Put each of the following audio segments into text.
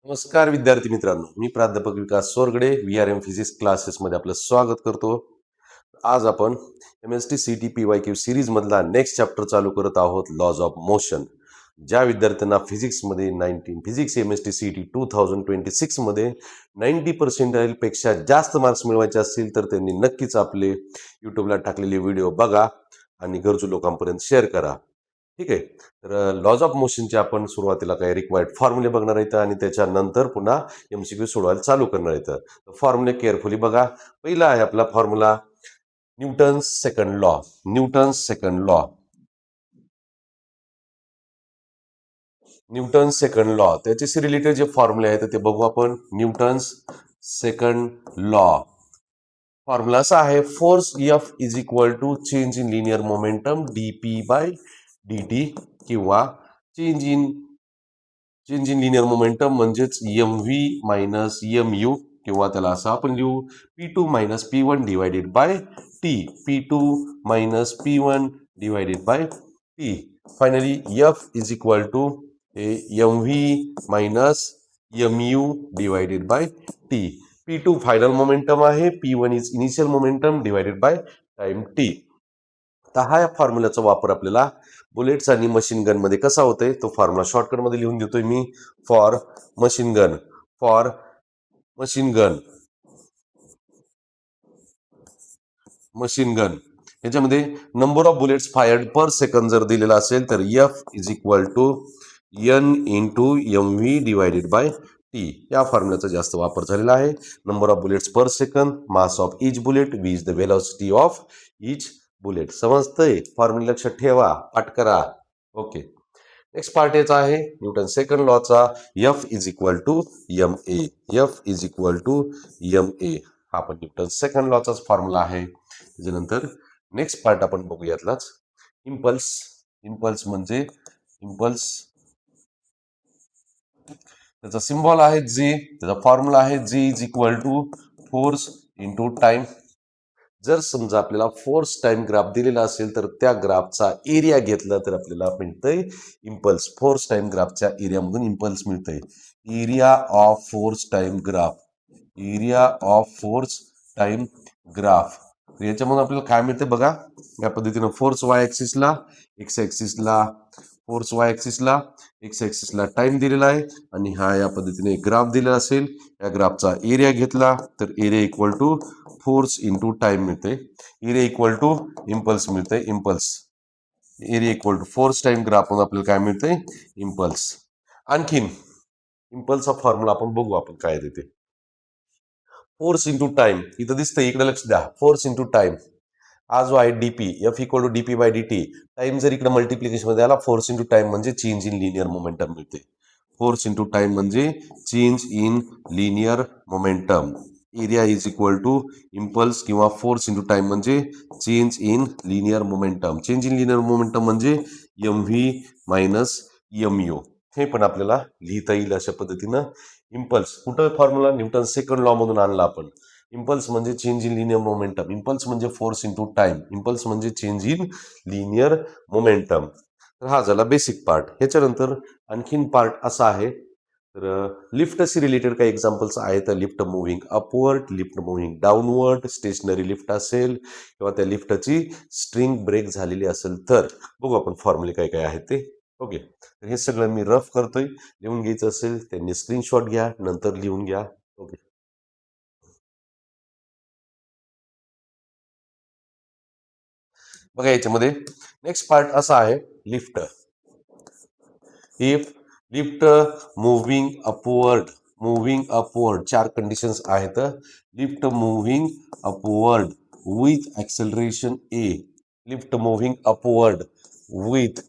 नमस्कार विद्यार्थी मित्रांनो, मी प्राध्यापक विकास सोरगडे VRM फिजिक्स क्लासेसमध्ये आपलं स्वागत करतो. आज आपण MST CT सिरीज मधला नेक्स्ट चॅप्टर चालू करत आहोत, लॉज ऑफ मोशन. ज्या विद्यार्थ्यांना फिजिक्समध्ये फिजिक्स MST CT 2026 मध्ये 90% पेक्षा जास्त मार्क्स मिळवायचे असतील तर त्यांनी नक्कीच आपले यूट्यूबला टाकलेले व्हिडिओ बघा आणि गरजू लोकांपर्यंत शेअर करा. ठीक आहे. तर लॉज ऑफ मोशनचे आपण सुरुवातीला काही रिक्वायर्ड फॉर्म्युले बघणार आहेत आणि त्याच्यानंतर पुन्हा MCQ सोडवायला चालू करणार आहेत. फॉर्म्युले केअरफुली बघा. पहिला आहे आपला formula Newton's second law. Newton's second law. Newton's second law त्याच्याशी रिलेटेड जे फॉर्म्युले आहेत ते बघू आपण. न्यूटन्स सेकंड लॉ फॉर्म्युला असा आहे, force F is equal to change in linear momentum dp/dt किंवा चेंज इन लिनियर मोमेंटम म्हणजेच mv मायनस mu किंवा त्याला असं आपण लिहू P2 minus P1 divided by T. P2 minus P1 divided by T. Finally F is equal to mv minus mu divided by T. P2 final momentum आहे, P1 is initial momentum divided by time T. तर हा या फॉर्म्युलाचा वापर आपल्याला bullets आणि machine gun मध्ये कसा होतोय तो फॉर्म्युला शॉर्टकट मध्ये लिहून देतोय मी. For machine gun machine gun याच्यामध्ये number of bullets fired per second जर दिलेला असेल तर F is equal to N into MV divided by T. या फॉर्म्युलाचा जास्त वापर झालेला आहे. Number of bullets per second, mass of each bullet, V is the velocity of each bullet. समजतंय? फॉर्म्युला लक्षात ठेवा, पाठ करा. ओके. नेक्स्ट पार्ट याचा आहे न्यूटन सेकंड लॉचा. F is equal to MA. F is equal to MA. हा पण न्यूटन सेकंड लॉचाच फॉर्म्युला आहे. त्याच्यानंतर नेक्स्ट पार्ट आपण बघू यातलाच. इम्पल्स. इम्पल्स त्याचा सिम्बॉल आहे G. त्याचा फॉर्म्युला आहे G is equal to force into time. जर समजा आपल्याला फोर्स टाइम ग्राफ दिलेला असेल तर त्या ग्राफचा एरिया घेतला तर आपल्याला मिळतंय इम्पल्स. फोर्स टाइम ग्राफच्या एरियामधून इम्पल्स मिळतंय. Area of force time graph. Area of force time graph. याच्यामधून आपल्याला काय मिळते बघा. या पद्धतीनं फोर्स वाय ऍक्सिसला, एक्स ऍक्सिसला फोर्स वाय ऍक्सिसला, एक्स ऍक्सिसला टाइम दिलेला आहे आणि हा या पद्धतीने ग्राफ दिलेला असेल. या ग्राफचा एरिया घेतला तर area equal to force into time मिळते. एरिया इक्वल टू इम्पल्स मिळते. Impulse area equal to force time graph मधून आपल्याला काय मिळते इम्पल्स. आणखीन इम्पल्सचा फॉर्म्युला आपण बघू आपण काय देते. फोर्स इंटू टाइम इथं दिसतंय, इकडे लक्ष द्या. फोर्स इंटू टाइम हा जो आहे dp, F equal to dp by dt. Time जर इकडे मल्टिप्लिकेशन मध्ये आला, फोर्स इंटू टाइम म्हणजे चेंज इन लिनियर मोमेंटम मिळते. फोर्स इंटू टाइम म्हणजे change in linear momentum. Area is equal to impulse किंवा फोर्स इंटू टाइम म्हणजे change in linear momentum. Change in linear momentum म्हणजे MV minus MU. हे पण आपल्याला लिहिता येईल अशा पद्धतीनं. इम्पल्स कुठं फॉर्म्युला न्यूटन सेकंड लॉ मधून आणला आपण. इम्पल्स म्हणजे change in linear momentum. Impulse म्हणजे फोर्स इंटू टाइम. इम्पल्स म्हणजे चेंज इन लिनियर मोमेंटम. तर हा झाला बेसिक पार्ट. ह्याच्यानंतर आणखीन पार्ट असा आहे, तर लिफ्टशी रिलेटेड काही एक्झाम्पल्स आहेत. Lift moving upward, lift moving downward, stationary lift असेल किंवा त्या लिफ्टची स्ट्रिंग ब्रेक झालेली असेल तर बघू आपण फॉर्म्युले काय काय आहेत ते. ओके. तर हे सगळं मी रफ करतोय. लिहून घ्यायचं असेल त्यांनी स्क्रीनशॉट घ्या, नंतर लिहून घ्या. ओके. बघा याच्यामध्ये नेक्स्ट पार्ट असा आहे lift. If lift moving upward चार कंडिशन्स आहेत. Lift moving upward with acceleration a. Lift moving upward with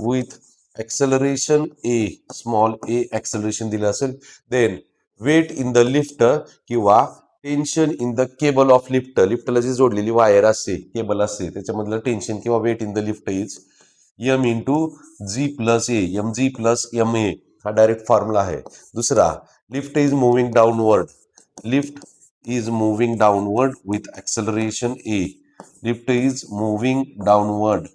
with acceleration a, small a acceleration दिलं असेल. Then weight in the lift किंवा tension in the cable of lift. लिफ्टला जी जोडलेली wire असते, cable असते, त्याच्यामधलं टेन्शन किंवा weight in the lift is M into G plus a. MG plus MA हा डायरेक्ट फॉर्म्युला आहे. दुसरा, lift is moving downward. Lift is moving downward with acceleration a. Lift is moving downward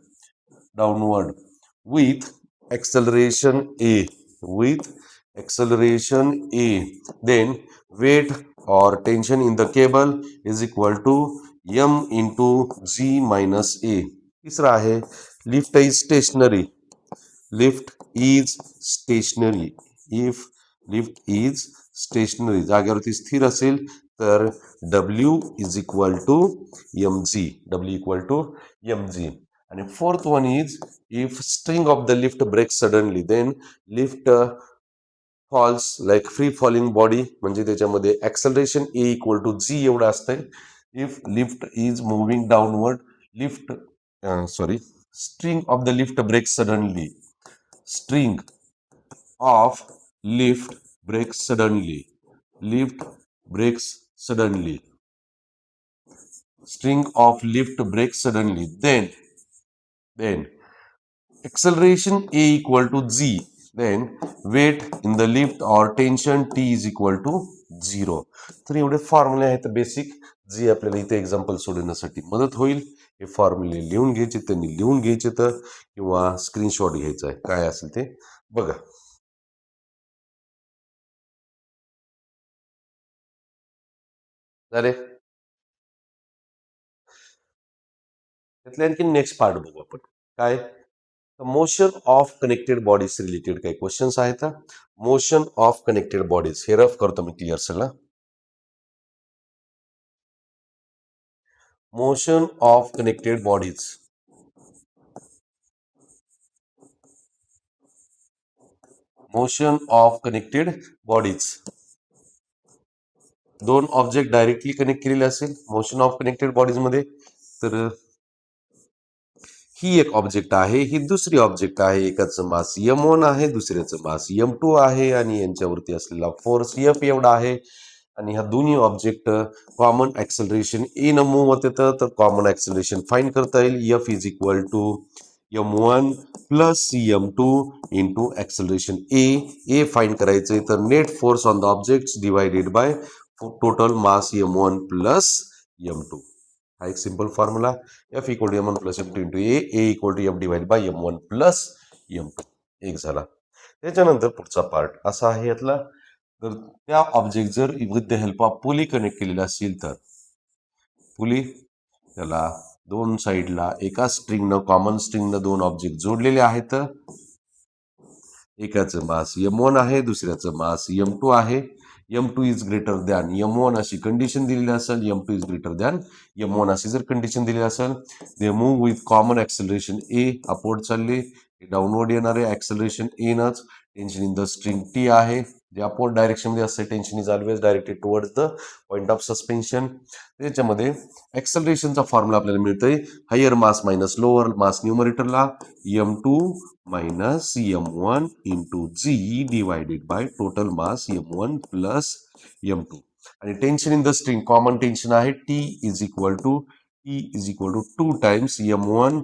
with acceleration A. With acceleration A, then weight or tension in the cable is equal to m into g minus A. तिसरा आहे lift is stationary. Lift is stationary. If lift is stationary, जागेवरती स्थिर असेल तर W is equal to mg. W equal to mg. आणि fourth one is if string of the lift breaks suddenly, then lift falls like free falling body, म्हणजे त्याच्यामध्ये acceleration A equal to G एवढं असतंय. If lift is moving downward, lift sorry string of the lift break suddenly. String of lift breaks suddenly. Lift breaks suddenly. String of lift breaks suddenly. Then acceleration A equal to G. Then weight in the lift or tension T is equal to 0. तर एवढे फॉर्म्युले आहेत basic, जी आपल्याला इथे example सोडवण्यासाठी मदत होईल. हे फॉर्म्युले लिहून घ्यायचे, त्यांनी लिहून घ्यायचे तर किंवा स्क्रीनशॉट घ्यायचा आहे, काय असेल ते बघा. झाले. त्यातले आणखी नेक्स्ट पार्ट बघू आपण. काय motion of connected bodies related काही क्वेश्चन्स आहेत. मोशन ऑफ कनेक्टेड बॉडीज हे रफ करतो मी क्लिअर सगळं. Motion of connected bodies. Motion of connected bodies. दोन ऑब्जेक्ट डायरेक्टली कनेक्ट केलेले असेल मोशन ऑफ कनेक्टेड बॉडीज मध्ये, तर ही एक ऑब्जेक्ट आहे, ही दुसरी ऑब्जेक्ट आहे. एकाचं मास m1 आहे, दुसऱ्याचं मास m2 आहे आणि यांच्यावरती असलेला फोर्स F एवढा आहे. आणि ह्या दोन्ही ऑब्जेक्ट कॉमन ऍक्सलरेशन ए न मूव्ह होत येतं, तर कॉमन ऍक्सलरेशन फाइंड करता येईल. F is equal to m1 plus m2 into acceleration A find करायचंय, तर net force on the object divided by total mass m1 plus m2. हा एक simple formula. F equal to m1 plus m2 into A equal to F divide by m1 plus m2. एक झाला. त्याच्यानंतर पुढचा part असा आहे यातला, तर त्या ऑब्जेक्ट जर with the help of pulley connect केलेला असेल तर पुली, त्याला दोन साईडला एका स्ट्रिंगनं कॉमन स्ट्रिंगनं दोन ऑब्जेक्ट जोडलेले आहेत. एकाचं मास m1 आहे, दुसऱ्याचं मास m2 आहे. m2 is greater than m1 अशी कंडिशन दिलेली असेल, m2 is greater than m1 अशी जर कंडिशन दिलेली असेल, they move with common acceleration a. Upward चालले, डाऊनवर्ड येणारे ऍक्सलरेशन ए नच. Tension in the string T आहे, जे अपवर्ड डायरेक्शन मध्ये असते. Tension is always directed towards the point of suspension. त्याच्यामध्ये ऍक्सलरेशनचा फॉर्म्युला आपल्याला मिळतोय higher mass minus lower mass न्यूमरेटरला m2 minus m1 into G divided by total mass m1 plus m2. आणि tension in the string common tension आहे T is equal to 2 times m1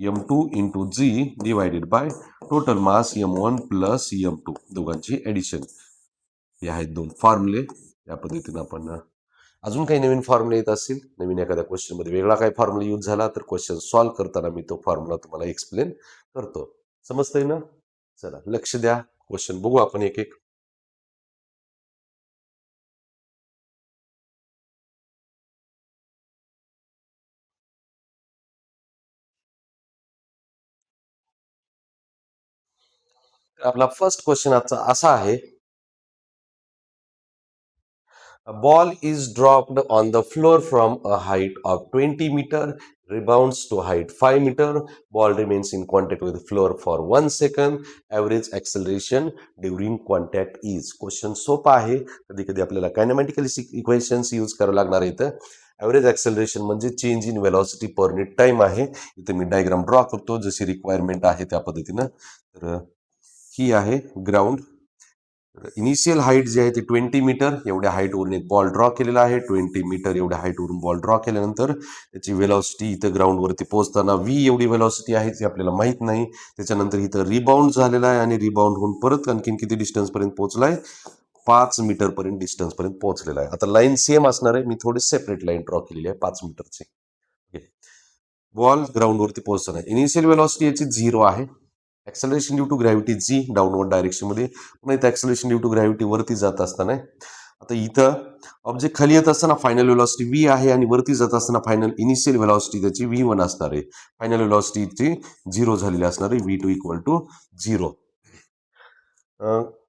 m2 into G divided by total mass m1 plus m2, दोघांची addition. हे आहेत दोन फॉर्म्युले. या पद्धतीने आपण अजून काही नवीन फॉर्म्युले येत असतील, नवीन एखाद्या क्वेश्चन मध्ये वेगळा काही फॉर्म्युला यूज झाला तर क्वेश्चन सॉल्व्ह करताना मी तो फॉर्म्युला तुम्हाला एक्सप्लेन करतो. समजतंय ना? चला लक्ष द्या, क्वेश्चन बघू आपण एक एक. आपला फर्स्ट क्वेश्चन आजचा असा आहे, a ball is dropped on the floor from a height of 20 meter, rebounds to height 5 meter, ball remains in contact with the floor for 1 second, average acceleration during contact is. Question सोपा आहे, कधी कधी आपल्याला कायनेमॅटिकल equations use करावं लागणार आहे. इथं average acceleration म्हणजे change in velocity per minute time आहे. इथे मी डायग्राम ड्रॉ करतो जशी रिक्वायरमेंट आहे त्या पद्धतीनं. तर ही आहे ग्राउंड. इनिशियल हाईट जी आहे ती 20 मीटर एवढ्या हाईटवरून एक बॉल ड्रॉ केलेला आहे. 20 मीटर एवढ्या हाईटवरून बॉल ड्रॉ केल्यानंतर त्याची वेलॉसिटी इथं ग्राउंडवरती पोहोचताना व्ही एवढी वेलॉसिटी आहे ती आपल्याला माहीत नाही. त्याच्यानंतर इथं रिबाउंड झालेला आहे आणि रिबाउंड होऊन परत आणखीन किती डिस्टन्स पर्यंत पोहोचलाय, 5 मीटर पर्यंत डिस्टन्स पर्यंत पोहोचलेला आहे. आता लाईन सेम असणार आहे, मी थोडी सेपरेट लाईन ड्रॉ केलेली आहे 5 मीटरची. बॉल ग्राउंडवरती पोहोचताना इनिशियल वेलॉसिटी याची 0 आहे. Acceleration due to gravity G downward डायरेक्शनमध्ये, पुन्हा इथं ऍक्सलरेशन ड्यू टू ग्रॅव्हिटी वरती जात असताना. आता इथं ऑब्जेक्ट खाली येत असताना फायनल व्हेलॉसिटी व्ही आहे आणि वरती जात असताना फायनल इनिशियल व्हेलॉसिटी त्याची V1 असणार आहे. फायनल व्हेलॉसिटी 0 झालेली असणार आहे, V2 इक्वल टू 0.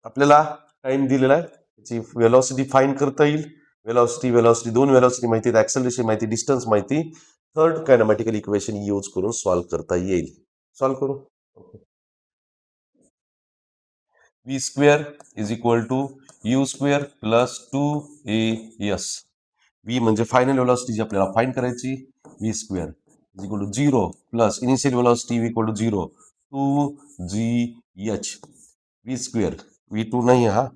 आपल्याला टाइम दिलेला आहे, त्याची व्हेलॉसिटी फाईन करता येईल. व्हेलॉसिटी दोन व्हेलॉसिटी माहिती, ऍक्सलरेशन माहिती, डिस्टन्स माहिती, थर्ड कायनेमॅटिकल इक्वेशन यूज करून सॉल्व्ह करता येईल. सॉल्व्ह करू. V square is equal to U square plus 2AS. V म्हणजे फायनल व्हेलॉसिटी जी आपल्याला फाईन करायची, V square is equal to 0 plus initial velocity equal to 0 2GH. V square, V2 नाही हा,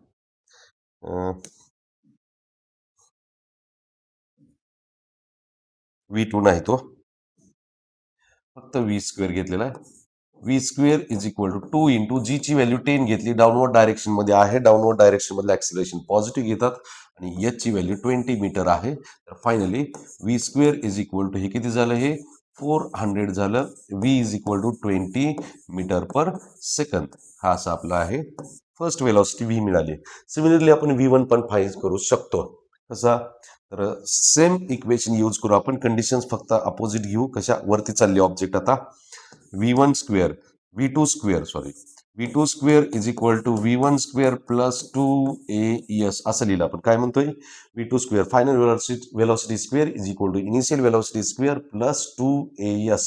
V2 नाही तो, फक्त V स्क्वेअर घेतलेला आहे. V square is equal to 2 into G ची व्हॅल्यू 10 घेतली, डाऊनवर्ड डायरेक्शन मध्ये आहे. डाऊनवर्ड डायरेक्शन मधलं ऍक्सिलरेशन पॉझिटिव्ह घेतात आणि H ची व्हॅल्यू 20 मीटर आहे. तर finally V square is equal to, हे किती झालं, हे 400 झालं. V is equal to 20 metre per second. हा असा आपला आहे फर्स्ट व्हेलॉसिटी V मिळाली. सिमिलरली आपण V1 पण फाईन करू शकतो. कसा, तर सेम इक्वेशन यूज करू आपण, कंडिशन्स फक्त अपोजिट घेऊ. कशा, वरती चालली ऑब्जेक्ट आता, V1 square V2 square V2 square is equal to V1 square plus 2AS असं लिहिलं आपण. काय म्हणतोय, V2 square final velocity square is equal to initial velocity square plus 2AS.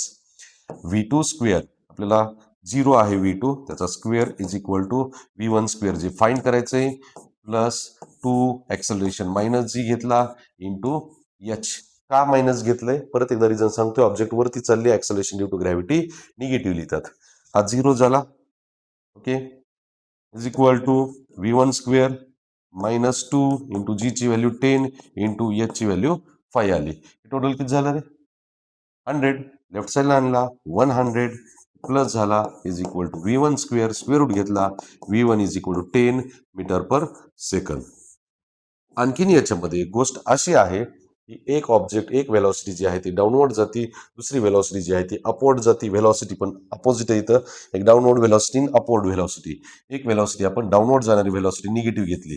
V2 square आपल्याला 0 आहे, V2 त्याचा square is equal to V1 square जे find करायचंय प्लस 2 ऍक्सलरेशन मायनस जी घेतला इंटू H. का मायनस घेतलंय, परत एकदा रिझन सांगतोय. ऑब्जेक्ट वरती चालली, acceleration due to gravity negative लिहितात. हा 0 झाला. Okay, is equal to V1 square minus 2 into G ची व्हॅल्यू 10 इंटू H ची व्हॅल्यू 5 आली. टोटल किती झालं रे, 100. लेफ्ट साईडला आणला 100 प्लस झाला is equal to V1 square, square root घेतला, V1 is equal to 10 meter per second. आणखीन याच्यामध्ये एक गोष्ट अशी आहे की एक ऑब्जेक्ट, एक व्हेलॉसिटी जी आहे ती डाऊनवर्ड जाती, दुसरी व्हेलॉसिटी जी आहे ती अपवर्ड जाती. व्हेलॉसिटी पण अपोजिट आहे इथं, एक डाऊनवर्ड व्हेलॉसिटी, अपवर्ड व्हेलॉसिटी. एक व्हेलॉसिटी आपण डाऊनवर्ड जाणारी व्हेलॉसिटी निगेटिव्ह घेतली,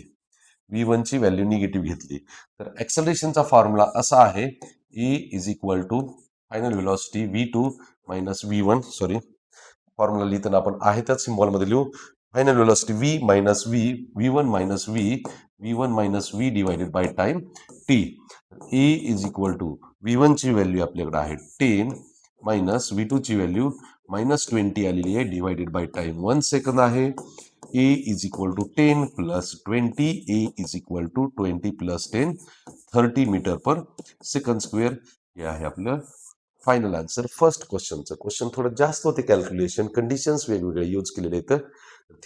V1 ची व्हॅल्यू निगेटिव्ह घेतली. तर ऍक्सलरेशनचा फॉर्म्युला असा आहे, E is equal to final velocity V2 minus V1, sorry formula लिहिताना आपण आहे त्याच सिम्बॉलमध्ये लिहू. Final velocity V minus V, V1 minus V, V1 minus V divided by time T. E is equal to V1 ची value आपल्याकडे आहे 10 minus V2 ची व्हॅल्यू मायनस 20 आलेली आहे, डिवायडेड बाय टाइम 1 सेकंद आहे. A is equal to 10 plus 20, A is equal to 20 plus 10 30 meter per second square. हे आहे आपलं फायनल आन्सर फर्स्ट क्वेश्चनचं. क्वेश्चन थोडं जास्त होते, कॅल्क्युलेशन कंडिशन्स वेगवेगळे यूज केलेले आहेत.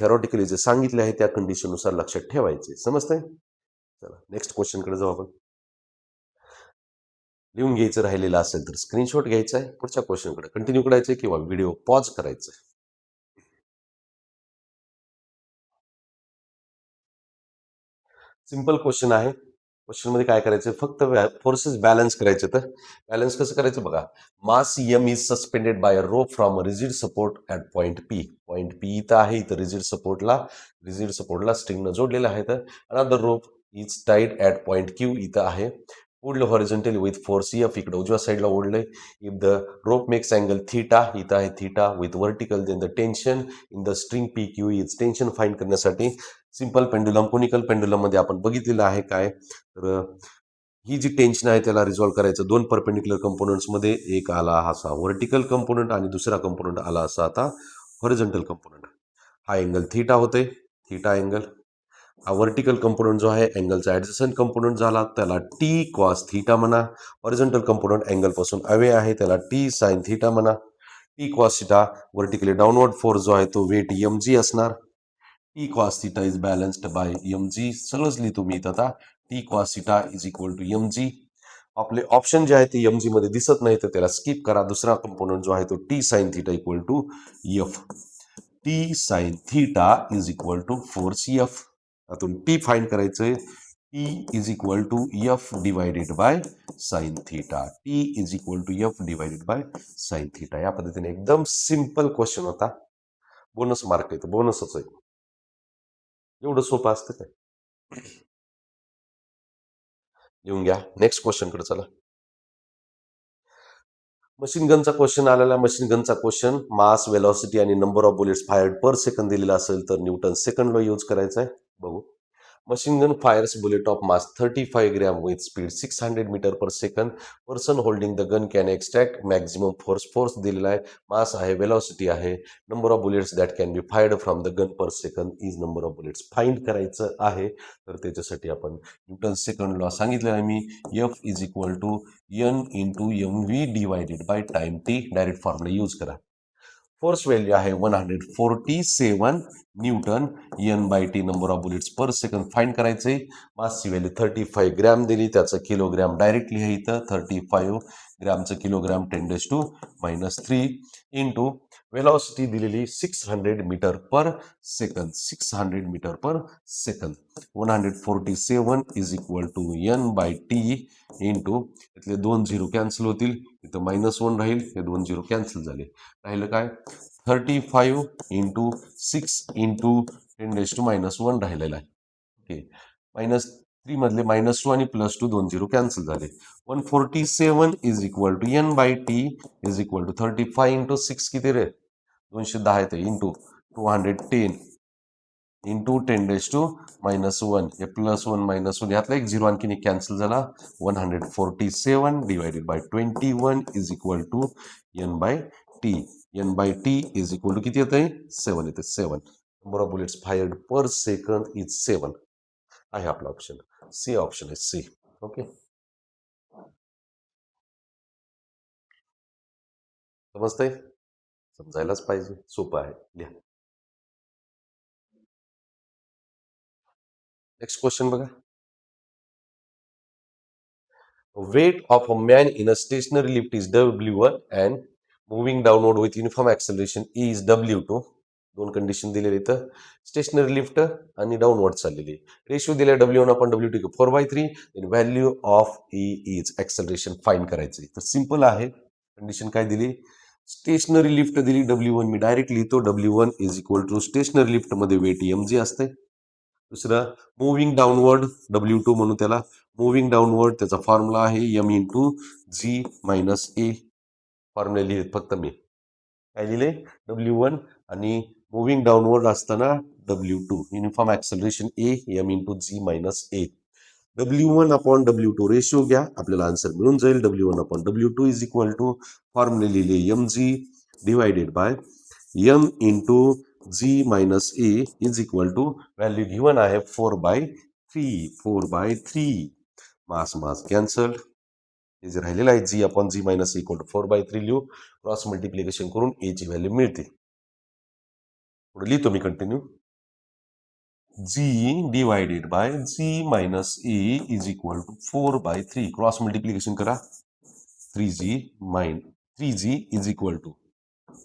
थेरॉटिकली जे सांगितले आहे त्या कंडिशननुसार लक्षात ठेवायचे. समजतंय? चला नेक्स्ट क्वेश्चनकडे जाऊ आपण. लिहून घ्यायचं राहिलेलं असेल तर स्क्रीनशॉट घ्यायचा आहे, पुढच्या क्वेश्चनकडे कंटिन्यू करायचं किंवा व्हिडिओ पॉज करायचं. सिंपल क्वेश्चन आहे. क्वेश्चन मध्ये काय करायचं, फक्त फोर्सेस बॅलन्स करायचे. तर बॅलन्स कसं करायचं बघा. मास M is suspended bye a rope from a rigid support at point P. Point P इथं आहे, इथं रिजिड सपोर्टला स्ट्रिंगनं जोडलेलं आहे. तर another rope is tied at point Q इथं आहे. पुढलं हॉरिझॉन्टली विथ फोर्स F इकडे उजव्या साईडला ओढलंय. If the rope makes angle theta, इथं आहे theta with vertical, then the tension in the string PQ is, tension find करण्यासाठी सिंपल पेंडुलम, कोनिकल पेंडुलम मध्ये आपण बघितलेलं आहे काय. तर ही जी टेन्शन आहे त्याला रिझॉल्व्ह करायचं दोन परपेंडिक्युलर कंपोनंट्स मध्ये. एक आला असा व्हर्टिकल कंपोनंट आणि दुसरा कंपोनंट आला असा आता हॉरिझॉन्टल कंपोनंट. हा अँगल थीटा होते, थीटा अँगल. हा व्हर्टिकल कंपोनंट जो आहे अँगलचा ऍडजस्टंट कंपोनंट झाला, त्याला T कॉस थीटा म्हणा. हॉरिझॉन्टल कंपोनंट अँगल पासून अवे आहे, त्याला T साइन थीटा म्हणा. T cos theta vertically downward force जो आहे तो वेट mg असणार. T cos theta is balanced by mg. सगळंच लिहितो मी इथं आता. T cos theta is equal to mg. आपले ऑप्शन जे आहे ते mg मध्ये दिसत नाही तर त्याला स्किप करा. दुसरा कंपोनंट जो आहे तो T sin theta equal to F. T sin theta is equal to force F. यातून T फाइंड करायचंय. T is equal to F divided by sin theta. T is equal to F divided by sin theta. या पद्धतीने एकदम simple question होता. Bonus mark आहे, बोनसच आहे. एवढं सोपं असतं काय? लिहून घ्या. नेक्स्ट क्वेश्चनकडे चला. मशीन गनचा क्वेश्चन आलेला. मशीन गनचा क्वेश्चन मास, वेलॉसिटी आणि number of bullets fired per second दिलेला असेल तर न्यूटन सेकंड लॉ यूज करायचा आहे. बघू. Machine gun fires bullet of mass 35 gram with speed 600 meter per second. Person holding the gun can extract maximum force. Force दिलेला आहे, mass आहे, velocity आहे, number of bullets that can be fired from the gun per second is number of bullets. Find करायचं आहे. तर त्याच्यासाठी आपण Newton second law सांगितलेला आहे मी. F is equal to N into MV divided by time T. Direct formula use करा. Force value आहे 147 newton. N by T number of bullets per second find करायचे. मासची व्हॅल्यू 35 ग्रॅम दिली, त्याचं kilogram directly आहे इथं. 35 ग्रॅमचं किलोग्रॅम 10⁻³ इंटू वेलॉसिटी दिलेली 600 meter per second. 600 meter per second. 147 is equal to N by T into, इथले 2 zero cancel होतील, इथं -1 राहील, हे 2 झिरो कॅन्सल झाले. राहिलं काय? 35 इंटू 6 इंटू 10⁻⁻1 राहिलेला आहे. ओके. -3 मधले -2 आणि +2 2 झिरो कॅन्सल झाले. 147 is equal to N by T is equal to 35 into 6 किती रे? 210 येते इंटू 210 इंटू 10⁻⁻1. हे +1 -1 यातला एक झिरो आणखीन एक कॅन्सल झाला. 147 divided by 21 is equal to N by T. N by T is equal to किती येते? 7 येते. 7 number of bullets fired per second is 7 आहे आपला ऑप्शन. सी ऑप्शन आहे, सी. ओके. समजतंय? समजायलाच पाहिजे, सोपं आहे. लिहा. नेक्स्ट क्वेश्चन बघा. Weight of a man in a stationary lift is W1 and moving downward with uniform acceleration is W2. दोन कंडिशन दिलेली इथं. स्टेशनरी लिफ्ट आणि डाऊनवर्ड चाललेली. रेशिओ दिला W1 आपण W2 4/3. Value of E is acceleration find करायची. तर simple आहे. कंडिशन काय दिली? स्टेशनरी लिफ्ट दिली W1. मी डायरेक्ट लिहितो W1 is equal to stationary lift मध्ये वेट mg असते. दुसरं मुव्हिंग डाऊनवर्ड W2 म्हणून त्याला. मुव्हिंग डाऊनवर्ड त्याचा फॉर्म्युला आहे M into G minus A. Formula लिहिले फक्त मी. काय लिहिले? W1 आणि मुव्हिंग डाऊनवर्ड असताना W2. Uniform acceleration A M into G minus A. W1 upon W2 ratio घ्या, आपल्याला आन्सर मिळून जाईल. W1 upon W2 is equal to formula लिहिले MG divided by M into G minus A is equal to value given आहे 4/3. 4/3. Mass cancel. हे जे राहिलेलं आहे G upon G minus equal to 4/3 लिहू. क्रॉस मल्टिप्लिकेशन करून ए ची व्हॅल्यू मिळते. पुढे लिहितो मी continue. G divided by G minus A is equal to 4/3. Cross multiplication करा. 3G is equal to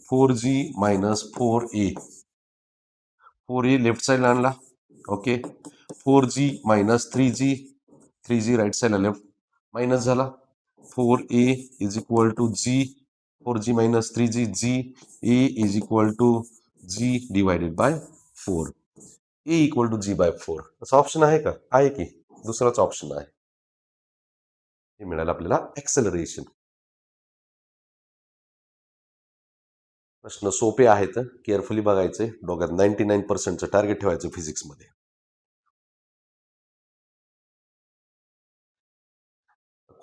4G minus 4A. 4A left साईडला आणला. Okay. 4G minus 3G. 3G right साईडला लेफ्ट मायनस झाला. 4A is equal to G. 4G minus 3G. G A is equal to G divided by 4. A equal to G by 4. असं option आहे का? आहे की. दुसराच ऑप्शन आहे. हे मिळालं आपल्याला ऍक्सेलरेशन. प्रश्न सोपे आहेत, केअरफुली बघायचे. डोक्यात 99% टार्गेट ठेवायचं फिजिक्समध्ये.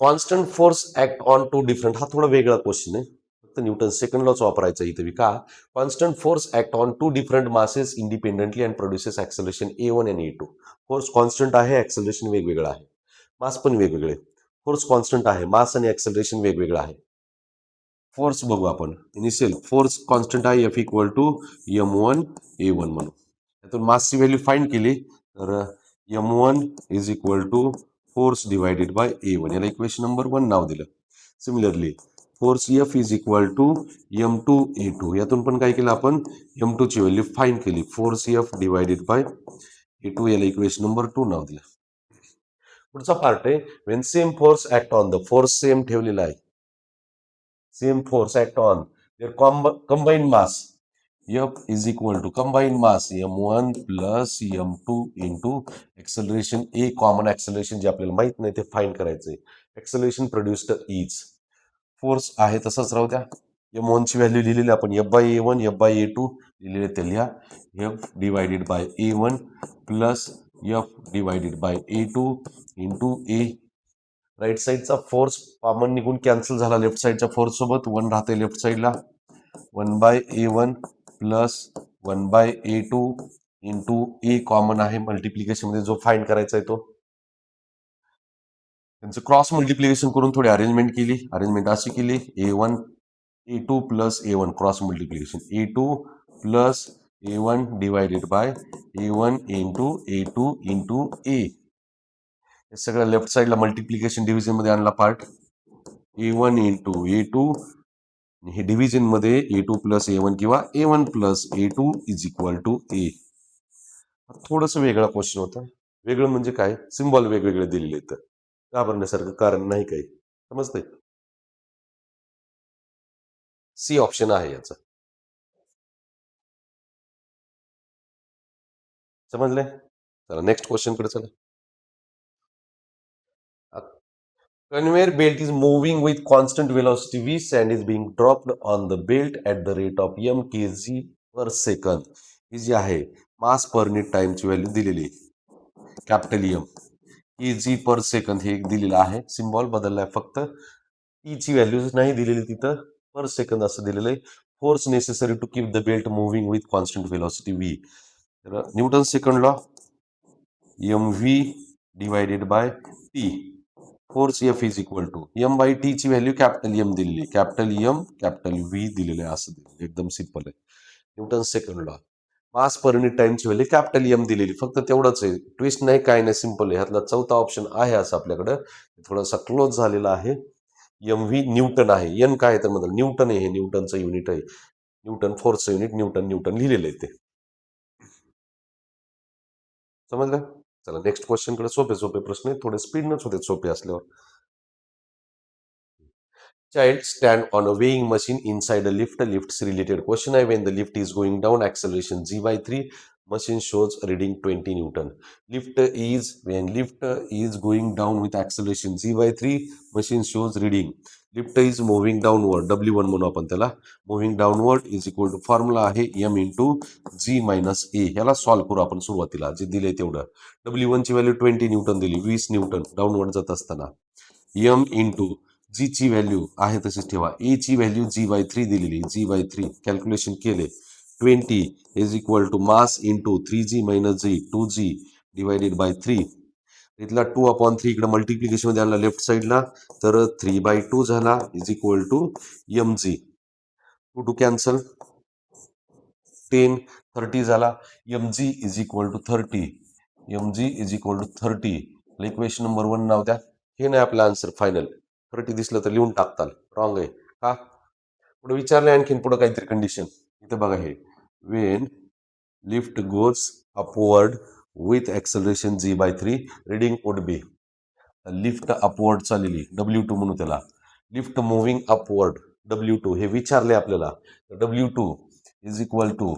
Constant force act on two different. हा थोडा वेगळा क्वेश्चन आहे. फक्त न्यूटन सेकंड लॉच वापरायचा इथे बी. का? Constant force act on two different masses independently and produces acceleration A1 आणि A2. फोर्स कॉन्स्टंट आहे, ऍक्सेलरेशन वेगवेगळं आहे. मास पण वेगवेगळे. फोर्स कॉन्स्टंट आहे, मास आणि ऍक्सेलरेशन वेगवेगळं आहे. फोर्स बघू आपण. इनिशियल फोर्स कॉन्स्टंट आहे F equal to M1 A1 म्हणून. त्यातून मासची व्हॅल्यू फाइंड केली तर M1 is equal to force divided by A1. याला इक्वेशन नंबर 1 नाव दिलं. Similarly force F is equal to M2 A2. यातून पण काय केलं आपण? M2 ची व्हॅल्यू फाइंड केली. Force F divided by A2. याला इक्वेशन नंबर 2 नाव दिलं. पुढचा पार्ट आहे Wien same force act on the. Force same ठेवलेला आहे. Same force act on their combined mass F is equal to combine mass m1 plus m2 into acceleration a, common acceleration जे आपल्याला माहित नाही ते फाइंड करायचंय. Acceleration produced is, force आहे तसंच राहू द्या. m1 ची व्हॅल्यू लिहिलेली आपण F by a one, F by a two लिहिलेले ते लिहा. F divided by a one plus F divided by a two into a. Right साईडचा फोर्स कॉमन निघून कॅन्सल झाला लेफ्ट साईडच्या फोर्स सोबत, वन राहते लेफ्ट साईडला. 1/a1 plus 1/a2 into a common आहे मल्टिप्लिकेशन मध्ये जो फाइंड करायचा आहे तो. त्यांचं क्रॉस मल्टिप्लिकेशन करून थोडी अरेंजमेंट केली. अरेंजमेंट अशी केली, a2 plus a1 cross multiplication, a2 plus a1 divided by a1 into a2 into a. हे सगळं लेफ्ट साईडला मल्टिप्लिकेशन डिव्हिजन मध्ये आणला पार्ट. a1 इंटू a2, हे डिव्हिजन मध्ये a2 प्लस a1 किंवा a1 plus a2 is equal to a. थोडंसं वेगळा क्वेश्चन होता. वेगळं म्हणजे काय, सिम्बॉल वेगवेगळे दिलेले आहेत, घाबरण्यासारखं कारण नाही काही. समजतंय? सी ऑप्शन आहे याचं. समजले? चला नेक्स्ट क्वेश्चन कडे चला. Conveyor belt is moving with constant velocity v. Sand is being dropped on the belt at the rate of m kg per second. ही जी आहे मास पर युनिट टाइमची व्हॅल्यू दिलेली, capital M kg per second हे दिलेलं आहे. Symbol बदललाय फक्त, T ची व्हॅल्यू नाही दिलेली तिथं, पर सेकंद असं दिलेलं आहे. Force necessary to keep the belt moving with constant velocity V. तर Newton second law, M V divided by T. Force F is equal to M by T ची value capital M दिलेली, capital M capital V दिलेले आहे, असं दिलेलं, एकदम simple आहे. Newton second law, mass per unit टाइमची व्हॅल्यू कॅपिटल एम दिलेली, फक्त तेवढंच आहे, ट्विस्ट नाही काय नाही, सिंपल आहे. ह्यातला चौथा ऑप्शन आहे असं आपल्याकडं, थोडासा क्लोज झालेला आहे. एम व्ही न्यूटन आहे, एन काय आहे तर म्हणजे न्यूटन आहे, हे न्यूटनचं युनिट आहे. न्यूटन फोर्सचं युनिट न्यूटन, न्यूटन लिहिलेलं आहे ते. समजलं? चला नेक्स्ट क्वेश्चन कडे. सोपे सोपे प्रश्न आहेत, थोडे स्पीडनच होते सोपे असल्यावर. Child stand on a weighing machine inside a lift. Lift's related question आहे. When the lift is going down, acceleration g by 3. Machine shows reading 20 Newton. When lift is going down with acceleration g by 3, machine shows reading. Lift is moving downward, W1 म्हणू आपण त्याला. Moving downward is equal to formula आहे m into g minus ए. ह्याला solve करू आपण सुरुवातीला, जे दिले तेवढं. W1 ची व्हॅल्यू 20 न्यूटन दिली, 20 न्यूटन डाऊनवर्ड जात असताना. m इंटू जी ची व्हॅल्यू आहे तशीच ठेवा, ए ची व्हॅल्यू जी बाय 3 दिलेली, जी बाय 3 कॅल्क्युलेशन केले. 20 is equal to mass into 3g minus g, 2g divided by 3. इथला 2/3 इकडे मल्टिप्लिकेशन मध्ये आणला लेफ्ट साईडला, तर 3/2 झाला is equal to mg. 2 cancel, 10 30 झाला. mg is equal to 30, mg is equal to 30. Equation number 1 नाव द्या. हे नाही आपला आन्सर फायनल. 30 दिसलं तर लिहून टाकताल, रॉंग आहे का? पुढे विचारले आणखीन, पुढे काहीतरी कंडिशन इथे बघा. हे when lift goes upward with acceleration g by 3, reading would be. Lift upward चाललेली, W2 म्हणू त्याला. लिफ्ट मुव्हिंग अपवर्ड, W2 हे विचारले आपल्याला. W2 is equal to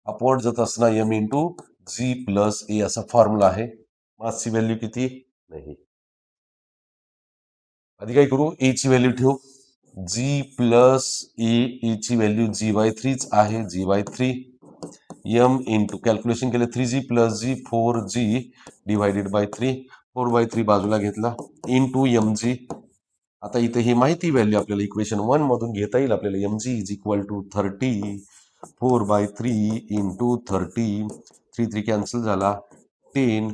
upward जात असताना m इंटू जी प्लस ए असा फॉर्म्युला आहे. मासची व्हॅल्यू किती नाही, आधी काय करू, ए ची व्हॅल्यू ठेवू, जी प्लस ए ची व्हॅल्यू जी बाय 3 आहे, जी बाय 3. एम इंटू कॅल्क्युलेशन केलं 3g plus G 4g divided by 3. 4/3 बाजूला घेतला इंटू एम जी. आता इथे ही माहिती व्हॅल्यू आपल्याला इक्वेशन 1 मधून घेता येईल आपल्याला. M G is equal to 30, 4/3 into 30, 3 cancel झाला, 10,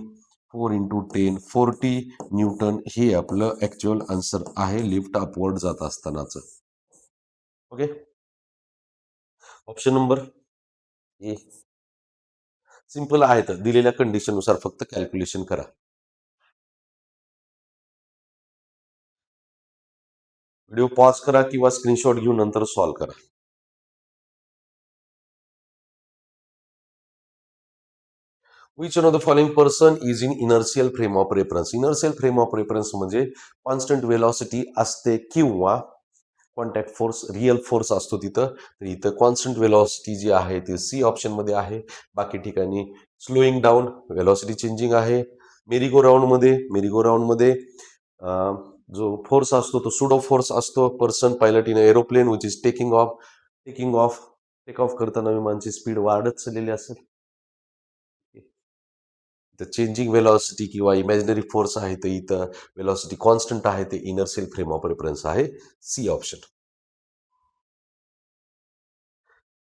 4 इंटू 10 40 न्यूटन. हे आपलं ऍक्च्युअल आन्सर आहे लिफ्ट अपवर्ड जात असतानाच. Okay, option number A simple आहे, तर दिलेल्या कंडिशन नुसार फक्त कॅल्क्युलेशन करा. व्हिडिओ पॉज करा किंवा स्क्रीनशॉट घेऊन नंतर सॉल्व्ह करा. Which one of the following person is in inertial frame of reference. Inertial frame of reference म्हणजे कॉन्स्टंट वेलॉसिटी असते किंवा कॉन्टॅक्ट फोर्स रिअल फोर्स असतो तिथं. तर इथं कॉन्स्टंट वेलॉसिटी जी आहे ती सी ऑप्शनमध्ये आहे. बाकी ठिकाणी स्लोईंग डाऊन वेलॉसिटी चेंजिंग आहे. मेरी गो राऊंडमध्ये जो फोर्स असतो तो सुडो फोर्स असतो. Person pilot in aeroplane which is take off करताना विमानाची स्पीड वाढत चाललेली असेल. इथं चेंजिंग वेलॉसिटी किंवा इमॅजिनरी फोर्स आहे तर इथं वेलॉसिटी कॉन्स्टंट आहे ते इनर्शियल फ्रेम ऑफ रेफरन्स आहे सी ऑप्शन.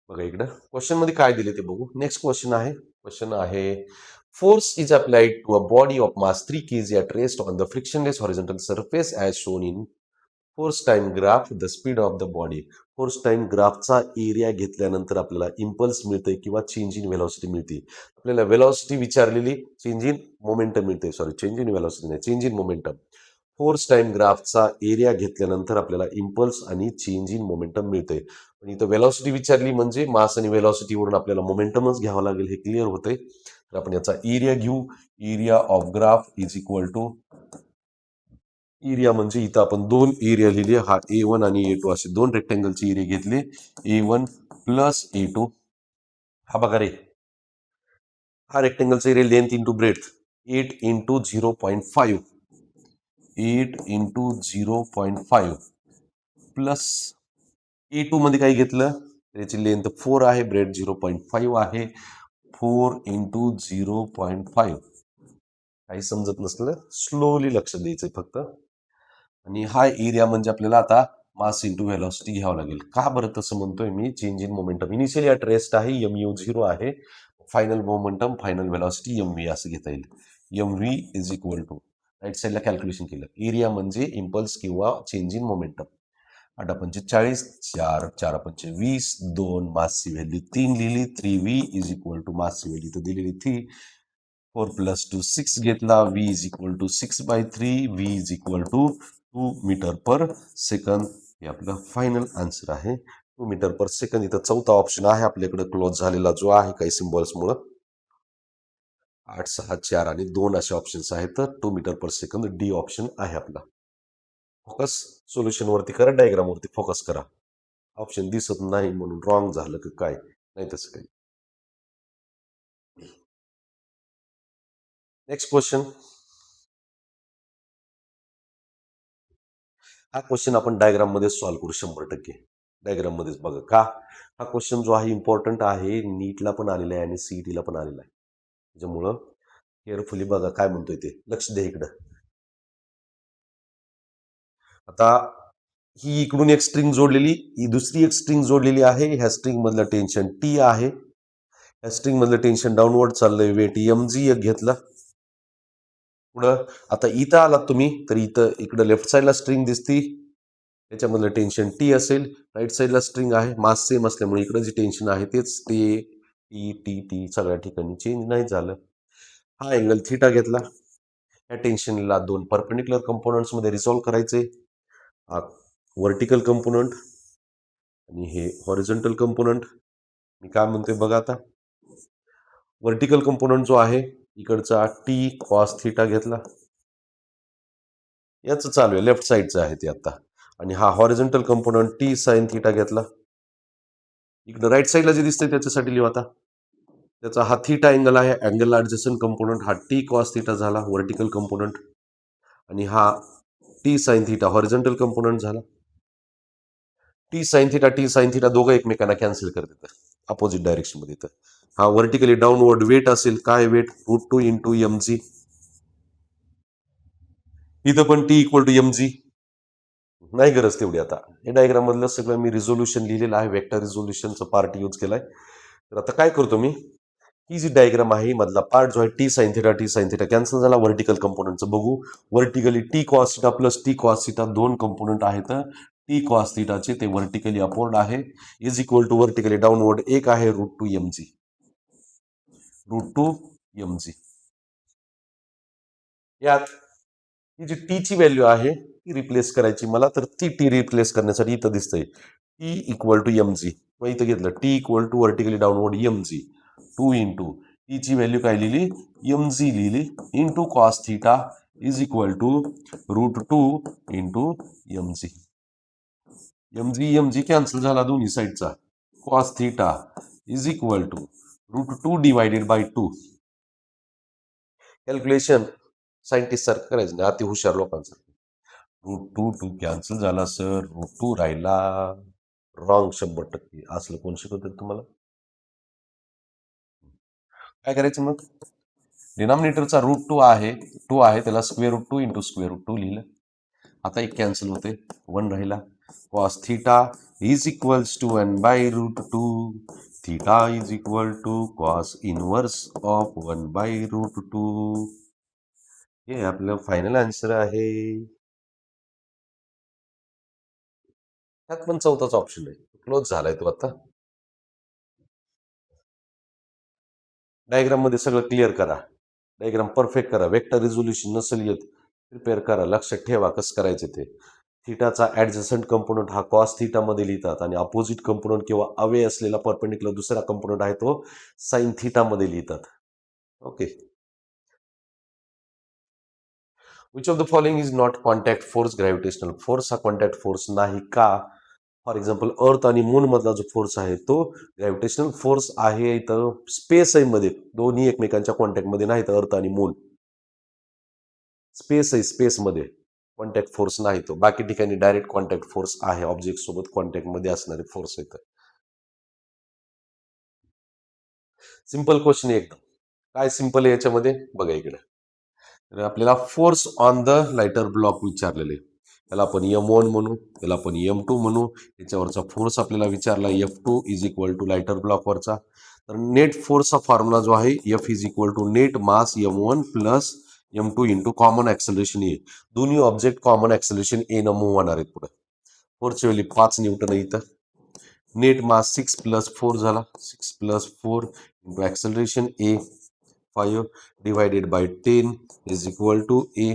बघा इकडं क्वेश्चन मध्ये काय दिले ते बघू. नेक्स्ट क्वेश्चन आहे force is applied to a body of mass 3 kg at rest on the frictionless horizontal surface as shown in force time graph the speed of the body. Force time ग्राफचा area घेतल्यानंतर आपल्याला impulse मिळते किंवा change in velocity मिळते. आपल्याला velocity विचारलेली, change in momentum मिळते. Sorry, change in velocity नाही, change in momentum. Force time ग्राफचा area घेतल्यानंतर आपल्याला इम्पल्स आणि चेंज इन मोमेंटम मिळते. पण इथं व्हेलॉसिटी विचारली म्हणजे मास आणि व्हेलॉसिटीवरून आपल्याला मोमेंटमच घ्यावं लागेल, हे क्लिअर होते. तर आपण याचा एरिया घेऊ. Area of graph is equal to area म्हणजे इथं आपण दोन एरिया लिहिले. हा A1 आणि A2 असे दोन रेक्टँगलचे एरिया घेतले. A1 plus A2. हा बघा रे, हा रेक्टँगलचा area length into breadth 8 into 0.5 plus A2 मध्ये काय घेतलं, त्याची लेंथ 4 आहे, ब्रेथ 0.5 आहे. 4 इंटू 0.5. काही समजत नसलं स्लोली लक्ष द्यायचंय फक्त. आणि हा एरिया म्हणजे आपल्याला आता मास इंटू व्हेलॉसिटी घ्यावं लागेल. का बरं तसं म्हणतोय मी? Change in momentum initially at rest आहे, mu0 आहे. Final momentum, final velocity mv असं घेता येईल. mv is equal to, right साईडला कॅल्क्युलेशन केलं, एरिया म्हणजे इम्पल्स किंवा चेंज इन मोमेंटम. 8×45, 4 4×20, 2 मासची व्हॅल्यू 3 लिहिली. 3v इज इक्वल टू मासची व्हॅल्यू तर दिलेली 3. 4 + 2 6 घेतला. v is equal to 6/3. v is equal to 2 metre per second. हे आपलं फायनल आन्सर आहे, 2 मीटर पर सेकंद. इथं चौथा ऑप्शन आहे आपल्याकडे क्लोज झालेला, जो आहे काही सिम्बॉल्समुळं. 8, 6, 4 आणि 2 असे ऑप्शन्स आहेत. तर 2 metre per second D option आहे आपला. फोकस सोल्युशन वरती करा, डायग्राम वरती फोकस करा. ऑप्शन दिसत नाही म्हणून रॉंग झालं की काय? नाही तसं काही. Next question. हा क्वेश्चन आपण डायग्राम मध्ये सॉल्व्ह करू 100%. डायग्राम मध्येच बघा. का हा क्वेश्चन जो आहे इम्पॉर्टंट आहे, नीटला पण आलेला आहे आणि सीईटीला पण आलेला आहे. त्याच्यामुळं केअरफुली बघा काय म्हणतोय ते, लक्ष द्या इकडं. आता ही इकडून एक स्ट्रिंग जोडलेली, ही दुसरी एक स्ट्रिंग जोडलेली आहे. ह्या स्ट्रिंग मधलं टेन्शन टी आहे. ह्या स्ट्रिंग मधलं टेन्शन डाऊनवर्ड चाललंय, वेट mg एक घेतला. पुढं आता इथं आलात तुम्ही तर इथं इकडं लेफ्ट साईडला स्ट्रिंग दिसती, त्याच्यामधलं टेन्शन टी असेल. राईट साईडला स्ट्रिंग आहे, मास सेम असल्यामुळे इकडं जे टेन्शन आहे तेच टी टी टी टी सगळ्या ठिकाणी चेंज नाही झालं. हा अँगल थिटा घेतला. या टेन्शनला दोन परपेंडिक्युलर कंपोनंट्स मध्ये रिसॉल्व्ह करायचे. हा व्हर्टिकल कंपोनंट आणि हे हॉरिझॉन्टल कंपोनंट. मी काय म्हणतोय बघा आता. व्हर्टिकल कंपोनंट जो आहे इकडचा टी कॉस थिटा घेतला, याच चालू आहे, लेफ्ट साईडचं आहे ते आता. आणि हा horizontal component T sine theta घेतला. इकडे राईट साईडला जे दिसतंय त्याच्यासाठी लिहू आता. त्याचा हा थिटा अँगल आहे, अँगल ऍडजस्टंट कंपोनंट. हा टी कॉस थिटा झाला व्हर्टिकल कंपोनंट, आणि हा T sine theta horizontal component झाला. टी साइन थिटा दोघं एकमेकांना कॅन्सल करतात अपोजिट डायरेक्शन मध्ये. तर हा व्हर्टिकली डाऊनवर्ड वेट असेल, काय वेट, √2 इंटू mg. इथं पण टी इक्वल टू mg. नाही गरज तेवढी. आता हे डायग्राम मधलं सगळं मी रिझोल्युशन लिहिलेलं आहे, वेक्टर रिझोल्युशनचा पार्ट यूज केलाय. तर आता काय करतो मी, ही जी डायग्राम आहे मधला पार्ट जो आहे टी साइन थिटा कॅन्सल झाला. व्हर्टिकल कंपोनंटचं बघू. Vertically T cos theta plus T cos theta दोन कंपोनंट आहेत. टी कॉस थिटाचे ते व्हर्टिकली अपवर्ड आहे, is equal to vertically downward एक आहे √2 mg. √2 mg. यात ही जी टी ची व्हॅल्यू आहे ती रिप्लेस करायची मला. तर ती टी रिप्लेस करण्यासाठी इथं दिसतंय टी इक्वल टू mg. मग इथं घेतलं T equal to vertically downward mg. 2 into T ची व्हॅल्यू काय लिहिली, mg लिहिली, into cos theta is equal to √2 into mg. M g cancel झाला दोन्ही साईडचा. Cos theta is equal to √2 divided by 2. Calculation scientist सारखं करायचं नाही, अति हुशार लोकांचं. √2 कॅन्सल झाला सर, √2 राहिला. रॉंग 100%. असलं कोण शिकवतं तुम्हाला? काय करायचं मग? डिनॉमिनेटरचा √2 आहे, 2 आहे, त्याला √2 इंटू √2 लिहिलं. आता एक कॅन्सल होते, 1 राहिला. Cos theta is equals to 1/√2. Theta is equal to cos inverse of 1/√2. हे आपलं फायनल आन्सर आहे. त्यात पण चौथाच ऑप्शन आहे, क्लोज झालाय तो आता. डायग्राम मध्ये सगळं क्लिअर करा, डायग्राम परफेक्ट करा. वेक्टर रिझोल्युशन नसेल येत, प्रिपेअर करा, लक्षात ठेवा कसं करायचं ते. थिटाचा ऍडजसंट कंपोनंट हा कॉस थिटा मध्ये लिहितात आणि अपोजिट कंपोनंट किंवा अवे असलेला परपेंडिक्युलर दुसरा कंपोनंट आहे तो साइन थिटा मध्ये लिहितात. Okay. Which of the following is not contact force gravitational force? हा कॉन्टॅक्ट फोर्स नाही का? फॉर एक्झाम्पल अर्थ आणि मून मधला जो फोर्स आहे तो ग्रॅव्हिटेशनल फोर्स आहे. इथं स्पेस आहे मध्ये, दोन्ही एकमेकांच्या कॉन्टॅक्ट मध्ये नाहीत अर्थ आणि मून. स्पेस आहे, स्पेस मध्ये कॉन्टॅक्ट फोर्स नाही तो. बाकी ठिकाणी डायरेक्ट कॉन्टॅक्ट फोर्स आहे, ऑब्जेक्ट सोबत कॉन्टॅक्ट मध्ये असणारे फोर्स आहेत. सिंपल क्वेश्चन एकदम. काय सिंपल आहे याच्यामध्ये बघा इकडे. तर आपल्याला force on the lighter block विचारलेले, त्याला आपण M1 म्हणू, त्याला आपण M2 म्हणू. याच्यावरचा फोर्स आपल्याला विचारला F2 is equal to lighter ब्लॉकवरचा. तर नेट फोर्सचा फॉर्म्युला जो आहे F is equal to net mass M1 plus M2 into common acceleration a. दोन्ही ऑब्जेक्ट कॉमन ऍक्सलरेशन ए न मूव्ह होणार आहेत पुढे. फोर्सची व्हॅल्यू 5 न्यूटन आहे इथं. नेट मास 6 प्लस 4 झाला, 6 plus 4 into acceleration a 5 divided by 10 is equal to a.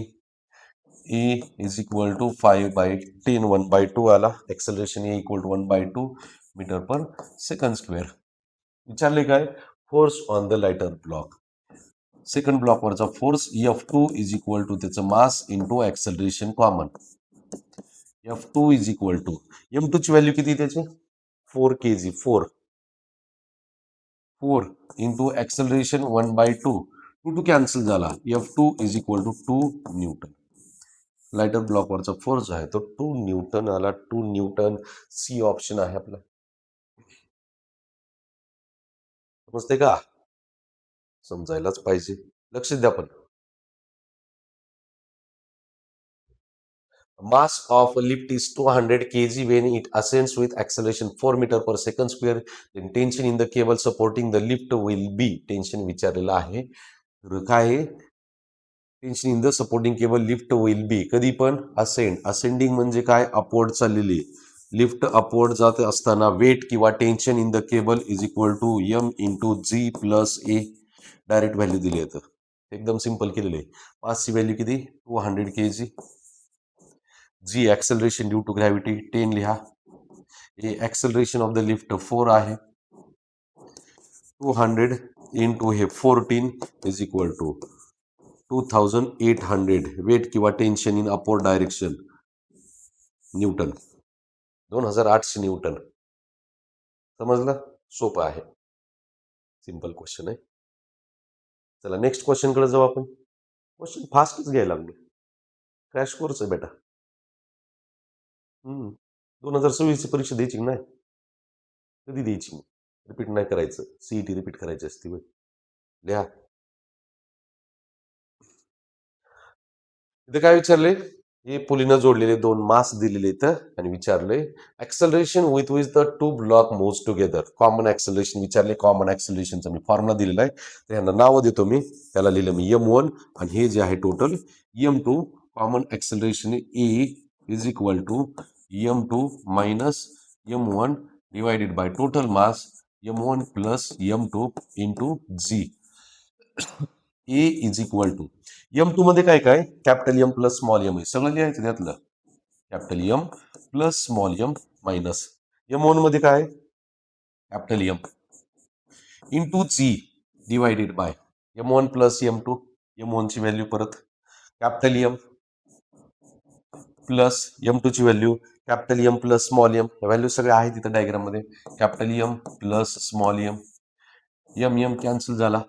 ए इज इक्वल टू 5/10, 1/2 आला. Acceleration a equal to 1/2 metre per second square. विचारले काय? Force on the lighter block. Second ब्लॉकवरचा force F2 is equal to त्याचं mass into acceleration common. F2 is equal to M2 ची value किती त्याची? 4 kg. 4 into acceleration 1/2. 2 cancel झाला. F2 is equal to 2 newton. Lighter ब्लॉकवरचा force आहे तो 2 Newton आला. 2 न्यूटन. सी ऑप्शन आहे आपला. समजते का? समजायलाच पाहिजे, लक्ष द्या. पण mass of a lift is 200 kg when it ascends with acceleration 4 meter per second square. Then tension in the cable supporting the lift will be. Tension विचारलेलं आहे. तर काय? Tension in the supporting cable lift will be. कधी पण ascend. Ascending म्हणजे काय? Upward चाललेली. Lift upward जात असताना वेट किंवा tension in the cable is equal to M into g plus a. Direct value दिली आहे, तर एकदम सिंपल केलेलं आहे. मासची व्हॅल्यू किती? 200 kg. G acceleration due to gravity 10 लिहा. हे ऍक्सेलरेशन ऑफ द लिफ्ट 4 आहे. 200 इंटू हे 14 इज इक्वल टू 2800. वेट किंवा tension in upward direction Newton 2800 Newton. समजलं? सोपं आहे, सिंपल क्वेश्चन आहे. चला नेक्स्ट क्वेश्चन कडे जाऊ आपण. क्वेश्चन फास्टच घ्यायला लागलो. क्रॅश कोर्स आहे बेटा. 2026 ची परीक्षा द्यायची की नाही? कधी द्यायची? रिपीट नाही करायचं. सीईटी रिपीट करायची असते. लिहा. इथे काय विचारले? हे पुलीनं जोडलेले 2 मास दिलेले इथं आणि विचारले acceleration with which the 2 block moves together. Common acceleration विचारले. कॉमन ऍक्सलरेशनचा मी फॉर्म्युला दिलेला आहे, तर ह्यांना नावं देतो मी. त्याला लिहिलं मी M1 आणि हे जे आहे total M2. Common acceleration a is equal to M2 minus M1 divided by total mass M1 plus M2 into g. A is equal to M2 मध्ये काय काय? Capital M plus small m आहे, सगळं लिहायचं त्यातलं. Capital M plus small m minus M1 मध्ये काय? Capital M into G divided by M1 plus M2. M1 ची व्हॅल्यू परत कॅपिटल M प्लस M2 ची value capital M plus small M, value सगळे आहेत तिथं डायग्राम मध्ये. Capital M plus small M, M M cancel झाला.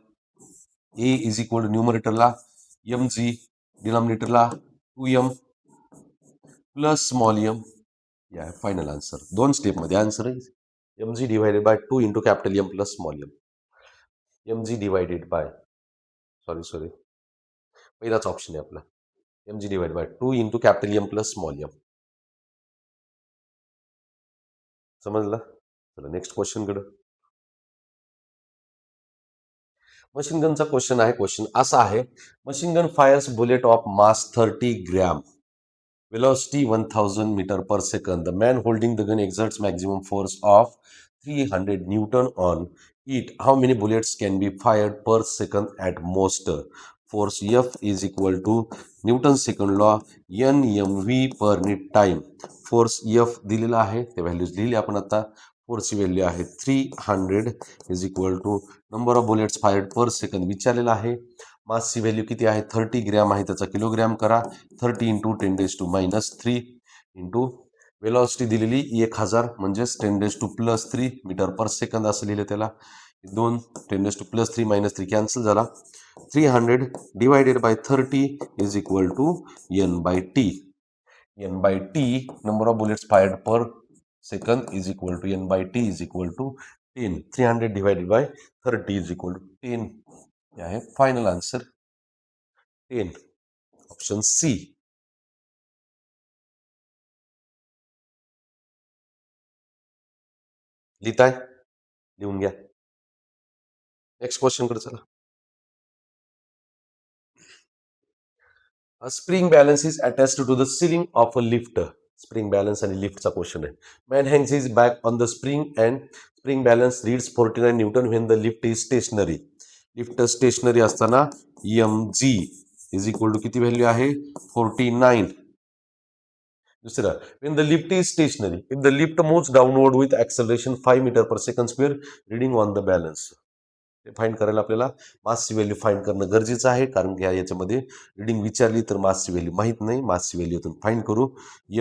A is equal न्यूमरेटरला M G, डिनॉमिनेटरला 2m प्लस स्मॉल एम. या फायनल आन्सर. 2 स्टेपमध्ये आन्सर आहे M G divided by 2 into capital M plus small M. M G divided by sorry पहिलाच option आहे आपला. M G divide by 2 into capital M plus small m. समजलं? चला next question कडे. Machine गनचा question आहे. Question असा आहे, machine gun fires bullet of mass 30 gram, velocity 1000 meter per second. The man holding the gun exerts maximum force of 300 Newton on it. How many bullets can be fired per second at most? Force F is equal to Newton second law NMV per minute time. Force F दिलेला आहे, ते values लिहिली आपण आता. फोर्सची value आहे 300 is equal to number of bullets fired per second विचारलेला आहे. मासची व्हॅल्यू किती आहे? 30 ग्रॅम आहे, त्याचा किलोग्रॅम करा. 30 इंटू 10⁻³ इंटू वेलॉसिटी दिलेली 1000 म्हणजेच 10⁻+3 मीटर पर सेकंद असं लिहिलं त्याला. 2 10⁻+3 -3 कॅन्सल झाला. 300 divided by 30 is equal to n/t. n/t number of bullets fired per second is equal to n/t is equal to 10. 300 divided by 30 is equal to 10. क्या है final answer? 10. Option C. लिहिताय? लिहून घ्या. Next question कडे चला. A spring balance is attached to the ceiling of a lift. Spring balance आणि लिफ्टचा question आहे. Man hangs his bag on the spring and spring balance reads 49 newton when the lift is stationary. Lift stationary असताना M G is equal to किती value आहे? 49. दुसरं, when the lift is stationary, if the lift moves downward with acceleration 5 meter per second square, reading on the balance. ते find करायला आपल्याला मासची value find करणं गरजेचं आहे, कारण की याच्यामध्ये रिडिंग विचारली तर मासची व्हॅल्यू माहीत नाही. मासची व्हॅल्यू इथून फाइंड करू.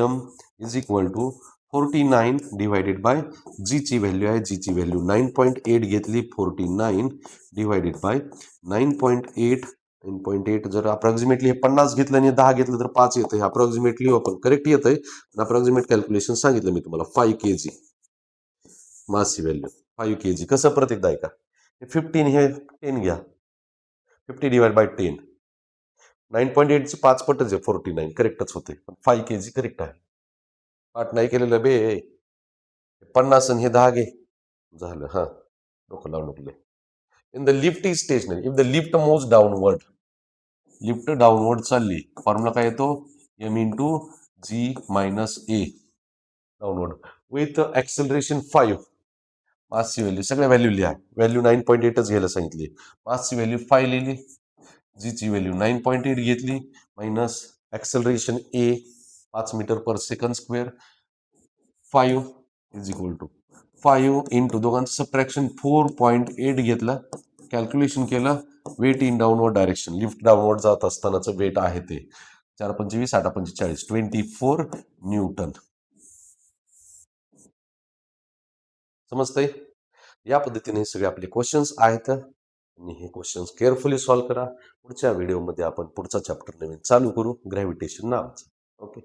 M is equal to 49 divided by जीची व्हॅल्यू आहे, जीची व्हॅल्यू 9.8 घेतली. 49 डिवायडेड बाय 9.8. 9.8 जर अप्रॉक्सिमेटली हे 50 घेतलं आणि 10 घेतलं तर 5 येतं. हे अप्रॉक्सिमेटली आपण करेक्ट येतंय. अप्रॉक्सिमेट कॅल्क्युलेशन सांगितलं मी तुम्हाला. 5 kg मासची व्हॅल्यू 5 kg. कसं परत एकदा ऐका. 15 हे 10 घ्या. 50 डिवाइड बाय 10. 9.8 ची 5 पटच आहे. 49 करेक्टच होते. 5 kg करेक्ट आहे. पाठ नाही केलेलं बे. 50 आणि हे 10 घे झालं. हा डोकं लावून नको. In the lift is stationary, if the lift moves downward, lift downward चालली, फॉर्म्युला काय येतो? M into G minus A downward with acceleration 5. मासची व्हॅल्यू सगळ्या व्हॅल्यू लिहा. व्हॅल्यू 9.8च घ्यायला सांगितली. मासची व्हॅल्यू 5 लिहिली, जीची व्हॅल्यू 9.8 घेतली, minus acceleration a 5 metre per second square. 5 is equal to 5 into दोघांचं सबट्रॅक्शन 4.8 घेतलं, कॅल्क्युलेशन केलं. Weight in downward direction, lift downward जात असतानाचं वेट आहे ते 4×25 8×45 24 न्यूटन. समजतंय? या पद्धतीने सगळे आपले क्वेश्चन्स आहेत आणि हे क्वेश्चन्स केअरफुली सॉल्व्ह करा. पुढच्या व्हिडिओमध्ये आपण पुढचा चॅप्टर नवीन चालू करू, ग्रॅव्हिटेशन नावाचं. ओके.